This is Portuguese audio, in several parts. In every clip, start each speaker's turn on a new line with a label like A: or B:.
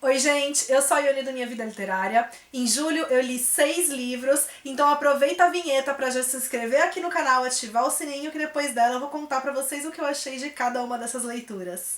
A: Oi gente, eu sou a Ione do Minha Vida Literária. Em julho eu li 6 livros, então aproveita a vinheta pra já se inscrever aqui no canal, ativar o sininho que depois dela eu vou contar pra vocês o que eu achei de cada uma dessas leituras.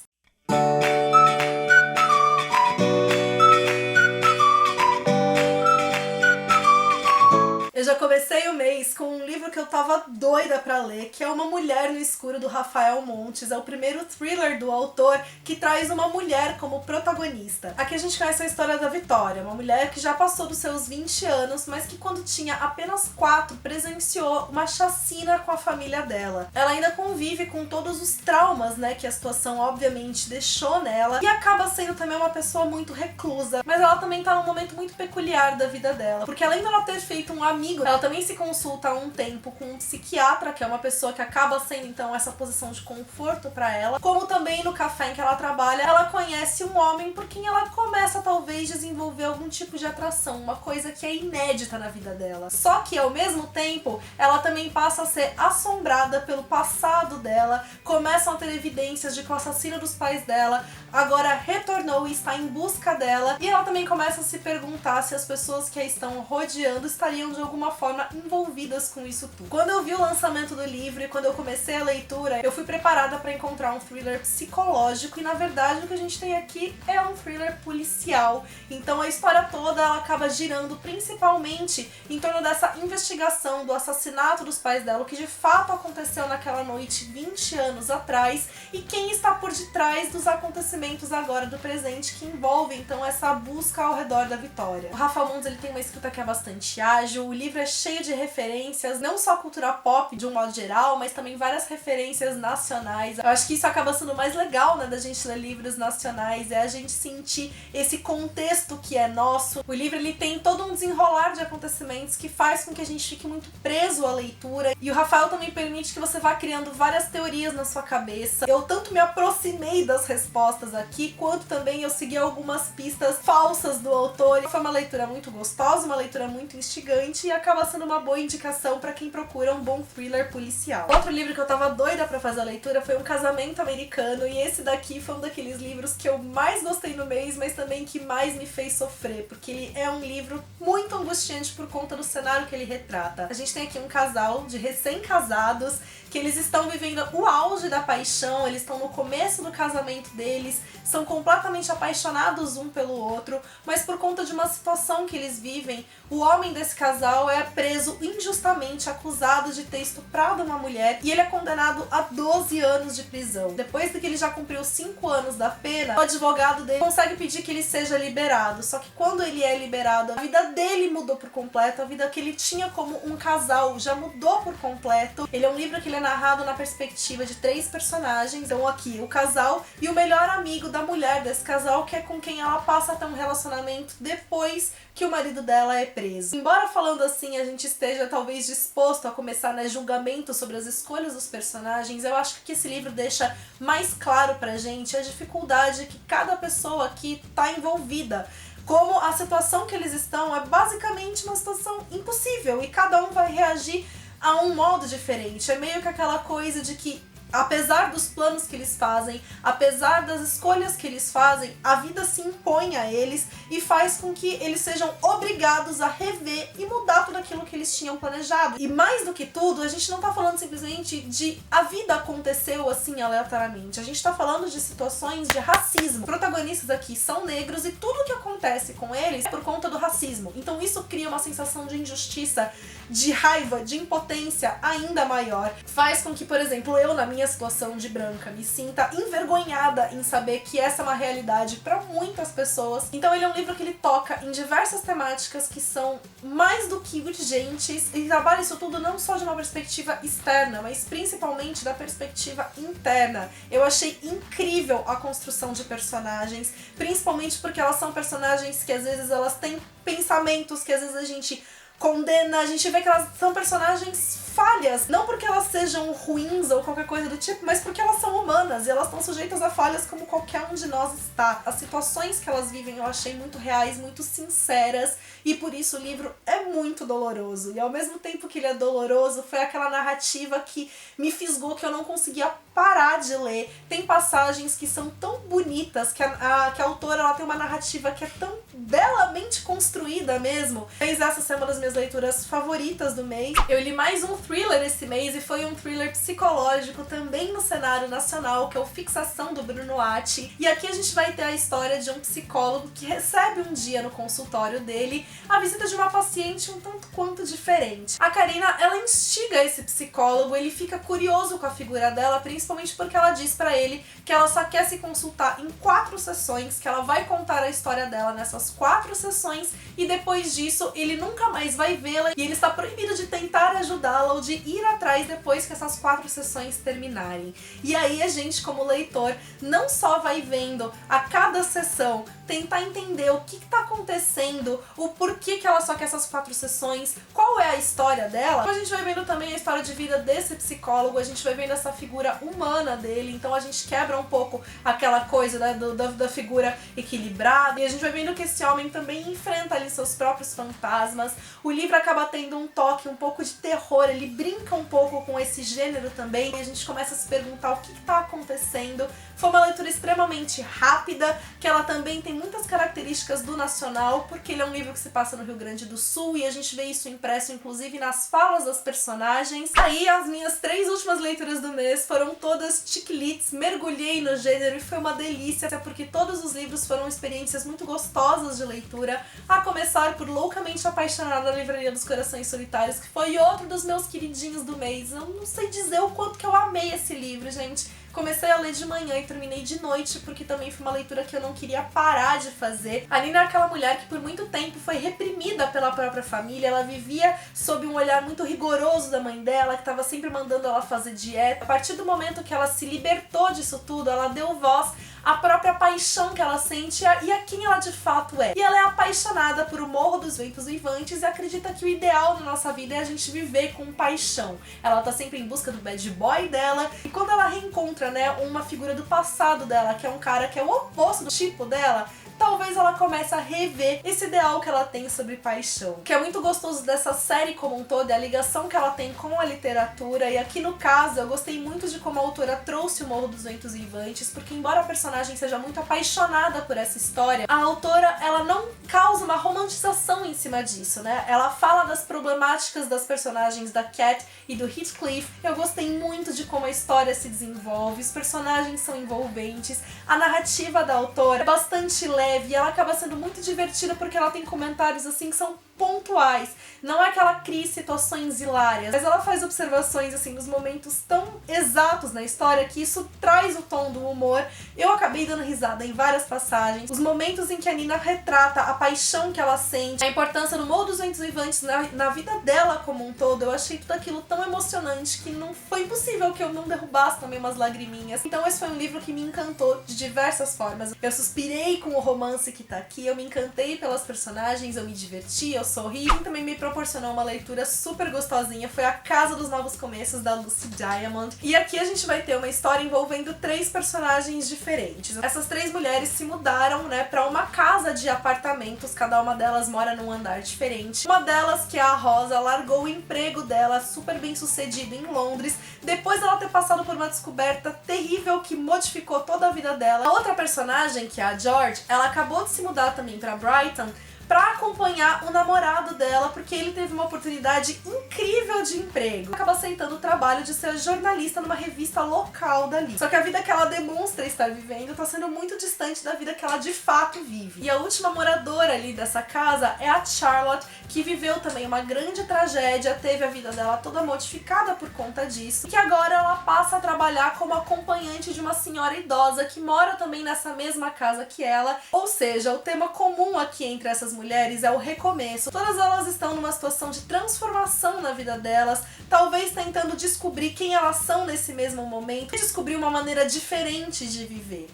A: Eu já comecei o mês com um livro que eu tava doida pra ler, que é Uma Mulher no Escuro, do Rafael Montes. É o primeiro thriller do autor que traz uma mulher como protagonista. Aqui a gente conhece a história da Vitória, uma mulher que já passou dos seus 20 anos, mas que quando tinha apenas 4 presenciou uma chacina com a família dela. Ela ainda convive com todos os traumas, né, que a situação obviamente deixou nela, e acaba sendo também uma pessoa muito reclusa, mas ela também tá num momento muito peculiar da vida dela, porque além dela ter feito um amigo, ela também se consulta há um tempo com um psiquiatra, que é uma pessoa que acaba sendo então essa posição de conforto pra ela, como também no café em que ela trabalha, ela conhece um homem por quem ela começa talvez desenvolver algum tipo de atração, uma coisa que é inédita na vida dela. Só que ao mesmo tempo, ela também passa a ser assombrada pelo passado dela, começam a ter evidências de que o assassino dos pais dela agora retornou e está em busca dela, e ela também começa a se perguntar se as pessoas que a estão rodeando estariam de alguma forma envolvidas com isso tudo. Quando eu vi o lançamento do livro e quando eu comecei a leitura, eu fui preparada para encontrar um thriller psicológico, e na verdade o que a gente tem aqui é um thriller policial. Então a história toda ela acaba girando principalmente em torno dessa investigação do assassinato dos pais dela, o que de fato aconteceu naquela noite 20 anos atrás, e quem está por detrás dos acontecimentos agora do presente, que envolve então essa busca ao redor da Vitória. O Rafael Montes ele tem uma escrita que é bastante ágil, o livro é cheio de referências, não só cultura pop de um modo geral, mas também várias referências nacionais. Eu acho que isso acaba sendo mais legal, né, da gente ler livros nacionais, é a gente sentir esse contexto que é nosso. O livro ele tem todo um desenrolar de acontecimentos que faz com que a gente fique muito preso à leitura, e o Rafael também permite que você vá criando várias teorias na sua cabeça. Eu tanto me aproximei das respostas aqui, quanto também eu segui algumas pistas falsas do autor. Foi uma leitura muito gostosa, uma leitura muito instigante, e acaba sendo uma boa indicação para quem procura um bom thriller policial. Outro livro que eu tava doida pra fazer a leitura foi Um Casamento Americano, e esse daqui foi um daqueles livros que eu mais gostei no mês, mas também que mais me fez sofrer, porque ele é um livro muito angustiante por conta do cenário que ele retrata. A gente tem aqui um casal de recém-casados que eles estão vivendo o auge da paixão, eles estão no começo do casamento deles, são completamente apaixonados um pelo outro, mas por conta de uma situação que eles vivem, o homem desse casal é preso injustamente, acusado de ter estuprado uma mulher, e ele é condenado a 12 anos de prisão. Depois de que ele já cumpriu 5 anos da pena, o advogado dele consegue pedir que ele seja liberado, só que quando ele é liberado, a vida dele mudou por completo, a vida que ele tinha como um casal já mudou por completo. Ele é um livro que ele é narrado na perspectiva de 3 personagens, então aqui o casal e o melhor amigo da mulher desse casal, que é com quem ela passa a ter um relacionamento depois que o marido dela é preso. Embora falando assim a gente esteja talvez disposto a começar, né, julgamento sobre as escolhas dos personagens, eu acho que esse livro deixa mais claro pra gente a dificuldade que cada pessoa aqui tá envolvida. Como a situação que eles estão é basicamente uma situação impossível, e cada um vai reagir a um modo diferente. É meio que aquela coisa de que, apesar dos planos que eles fazem, apesar das escolhas que eles fazem, a vida se impõe a eles e faz com que eles sejam obrigados a rever e mudar tudo aquilo que eles tinham planejado. E mais do que tudo, a gente não tá falando simplesmente de a vida aconteceu assim aleatoriamente, a gente tá falando de situações de racismo. Os protagonistas aqui são negros e tudo que acontece com eles é por conta do racismo. Então isso cria uma sensação de injustiça, de raiva, de impotência ainda maior. Faz com que, por exemplo, eu na minha situação de branca me sinta envergonhada em saber que essa é uma realidade para muitas pessoas. Então ele é um livro que ele toca em diversas temáticas que são mais do que urgentes, e trabalha isso tudo não só de uma perspectiva externa, mas principalmente da perspectiva interna. Eu achei incrível a construção de personagens, principalmente porque elas são personagens que às vezes elas têm pensamentos que às vezes a gente condena, a gente vê que elas são personagens falhas, não porque elas sejam ruins ou qualquer coisa do tipo, mas porque elas são humanas e elas estão sujeitas a falhas como qualquer um de nós está. As situações que elas vivem eu achei muito reais, muito sinceras, e por isso o livro é muito doloroso. E ao mesmo tempo que ele é doloroso, foi aquela narrativa que me fisgou, que eu não conseguia parar de ler. Tem passagens que são tão bonitas, que a autora ela tem uma narrativa que é tão belamente construída mesmo. Mas essa é uma das minhas leituras favoritas do mês. Eu li mais um thriller esse mês e foi um thriller psicológico também no cenário nacional, que é o Fixação, do Bruno Atti. E aqui a gente vai ter a história de um psicólogo que recebe um dia no consultório dele a visita de uma paciente um tanto quanto diferente. A Karina, ela instiga esse psicólogo, ele fica curioso com a figura dela, principalmente porque ela diz pra ele que ela só quer se consultar em 4 sessões, que ela vai contar a história dela nessas 4 sessões e depois disso ele nunca mais vai vê-la e ele está proibido de tentar ajudá-la ou de ir atrás depois que essas 4 sessões terminarem. E aí a gente, como leitor, não só vai vendo a cada sessão tentar entender o que está acontecendo, o porquê que ela só quer essas 4 sessões, qual é a história dela. A gente vai vendo também a história de vida desse psicólogo, a gente vai vendo essa figura humana dele, então a gente quebra um pouco aquela coisa, né, da figura equilibrada, e a gente vai vendo que esse homem também enfrenta ali seus próprios fantasmas. O livro acaba tendo um toque um pouco de terror, ele brinca um pouco com esse gênero também, e a gente começa a se perguntar o que está acontecendo. Foi uma leitura extremamente rápida, que ela também tem muitas características do nacional, porque ele é um livro que se passa no Rio Grande do Sul e a gente vê isso impresso inclusive nas falas das personagens. Aí as minhas 3 últimas leituras do mês foram todas chick-lits, mergulhei no gênero e foi uma delícia, porque todos os livros foram experiências muito gostosas de leitura, a começar por Loucamente Apaixonada, da Livraria dos Corações Solitários, que foi outro dos meus queridinhos do mês. Eu não sei dizer o quanto que eu amei esse livro, gente. Comecei a ler de manhã e terminei de noite, porque também foi uma leitura que eu não queria parar de fazer. A Nina é aquela mulher que por muito tempo foi reprimida pela própria família, ela vivia sob um olhar muito rigoroso da mãe dela, que estava sempre mandando ela fazer dieta. A partir do momento que ela se libertou disso tudo, ela deu voz à própria paixão que ela sente e a quem ela de fato é. E ela é apaixonada por O Morro dos Ventos Uivantes e acredita que o ideal na nossa vida é a gente viver com paixão. Ela tá sempre em busca do bad boy dela, e quando ela reencontra, né, uma figura do passado dela, que é um cara que é o oposto do tipo dela, talvez ela comece a rever esse ideal que ela tem sobre paixão. O que é muito gostoso dessa série como um todo é a ligação que ela tem com a literatura, e aqui no caso eu gostei muito de como a autora trouxe O Morro dos Ventos Uivantes, porque embora a personagem seja muito apaixonada por essa história, a autora ela não causa uma romantização em cima disso, né? Ela fala das problemáticas das personagens da Cat e do Heathcliff. Eu gostei muito de como a história se desenvolve, os personagens são envolventes, a narrativa da autora é bastante leve e ela acaba sendo muito divertida porque ela tem comentários assim que são pontuais. Não é que ela crie situações hilárias, mas ela faz observações assim nos momentos tão exatos na história que isso traz o tom do humor. Eu acabei dando risada em várias passagens. Os momentos em que a Nina retrata a paixão que ela sente, a importância do Morro dos Ventos Uivantes na vida dela como um todo, eu achei tudo aquilo tão emocionante que não foi impossível que eu não derrubasse também umas lagriminhas. Então esse foi um livro que me encantou de diversas formas. Eu suspirei com o romance que tá aqui, eu me encantei pelas personagens, eu me diverti, eu sorri, e também me proporcionou uma leitura super gostosinha. Foi A Casa dos Novos Começos, da Lucy Diamond. E aqui a gente vai ter uma história envolvendo 3 personagens diferentes. Essas 3 mulheres se mudaram, né, pra uma casa de apartamentos, cada uma delas mora num andar diferente. Uma delas, que é a Rosa, largou o emprego dela, super bem sucedido em Londres, depois dela ter passado por uma descoberta terrível que modificou toda a vida dela. A outra personagem, que é a George, ela acabou de se mudar também pra Brighton, pra acompanhar o namorado dela, porque ele teve uma oportunidade incrível de emprego. Acaba aceitando o trabalho de ser jornalista numa revista local dali. Só que a vida que ela demonstra estar vivendo tá sendo muito distante da vida que ela de fato vive. E a última moradora ali dessa casa é a Charlotte, que viveu também uma grande tragédia, teve a vida dela toda modificada por conta disso, e que agora ela passa a trabalhar como acompanhante de uma senhora idosa que mora também nessa mesma casa que ela. Ou seja, o tema comum aqui entre essas mulheres é o recomeço. Todas elas estão numa situação de transformação na vida delas, talvez tentando descobrir quem elas são nesse mesmo momento e descobrir uma maneira diferente de viver.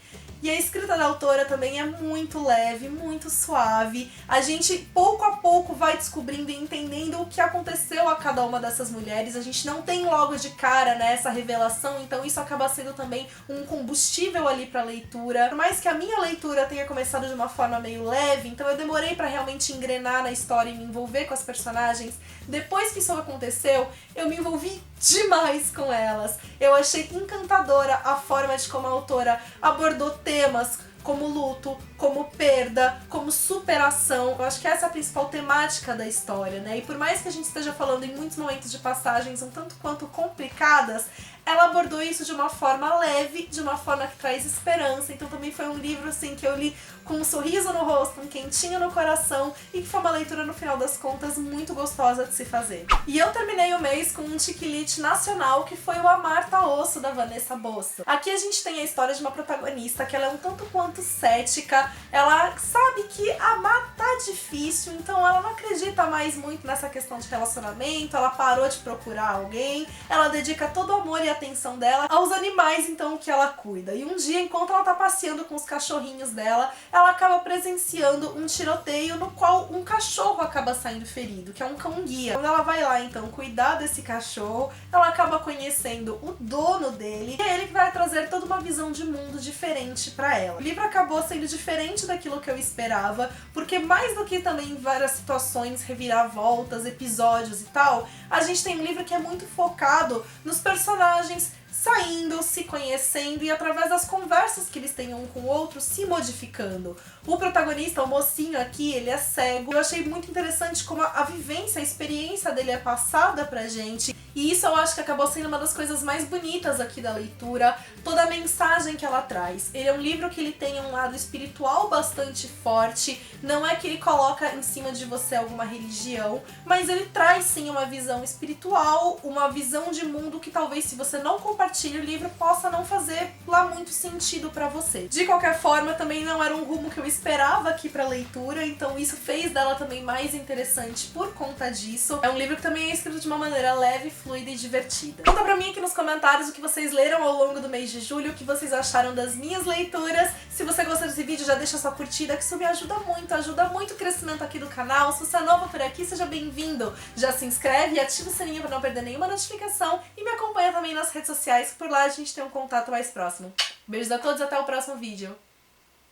A: E a escrita da autora também é muito leve, muito suave. A gente pouco a pouco vai descobrindo e entendendo o que aconteceu a cada uma dessas mulheres. A gente não tem logo de cara, né, essa revelação, então isso acaba sendo também um combustível ali pra leitura. Por mais que a minha leitura tenha começado de uma forma meio leve, então eu demorei pra realmente engrenar na história e me envolver com as personagens. Depois que isso aconteceu, eu me envolvi demais com elas. Eu achei encantadora a forma de como a autora abordou temas como luto, como perda, como superação. Eu acho que essa é a principal temática da história, né? E por mais que a gente esteja falando em muitos momentos de passagens um tanto quanto complicadas, ela abordou isso de uma forma leve, de uma forma que traz esperança. Então também foi um livro assim que eu li com um sorriso no rosto, um quentinho no coração, e que foi uma leitura, no final das contas, muito gostosa de se fazer. E eu terminei o mês com um chiquilite nacional, que foi o Amar Tá Osso, da Vanessa Bosso. Aqui a gente tem a história de uma protagonista que ela é um tanto quanto cética, ela sabe que amar tá difícil, então ela não acredita mais muito nessa questão de relacionamento, ela parou de procurar alguém, ela dedica todo o amor e atenção dela aos animais, então, que ela cuida. E um dia, enquanto ela tá passeando com os cachorrinhos dela, ela acaba presenciando um tiroteio no qual um cachorro acaba saindo ferido, que é um cão-guia. Quando ela vai lá, então, cuidar desse cachorro, ela acaba conhecendo o dono dele, e é ele que vai trazer toda uma visão de mundo diferente pra ela. O livro acabou sendo diferente daquilo que eu esperava, porque mais do que também várias situações, reviravoltas, episódios e tal, a gente tem um livro que é muito focado nos personagens saindo, se conhecendo e através das conversas que eles têm um com o outro se modificando. O protagonista, o mocinho aqui, ele é cego. Eu achei muito interessante como a vivência, a experiência dele é passada pra gente. E isso eu acho que acabou sendo uma das coisas mais bonitas aqui da leitura, toda a mensagem que ela traz. Ele é um livro que ele tem um lado espiritual bastante forte, não é que ele coloca em cima de você alguma religião, mas ele traz sim uma visão espiritual, uma visão de mundo que talvez se você não compartilha o livro possa não fazer lá muito sentido pra você. De qualquer forma, também não era um rumo que eu esperava aqui pra leitura, então isso fez dela também mais interessante por conta disso. É um livro que também é escrito de uma maneira leve, fluida e divertida. Conta pra mim aqui nos comentários o que vocês leram ao longo do mês de julho, o que vocês acharam das minhas leituras. Se você gostou desse vídeo, já deixa sua curtida, que isso me ajuda muito o crescimento aqui do canal. Se você é novo por aqui, seja bem-vindo. Já se inscreve e ativa o sininho pra não perder nenhuma notificação e me acompanha também nas redes sociais, que por lá a gente tem um contato mais próximo. Beijos a todos e até o próximo vídeo.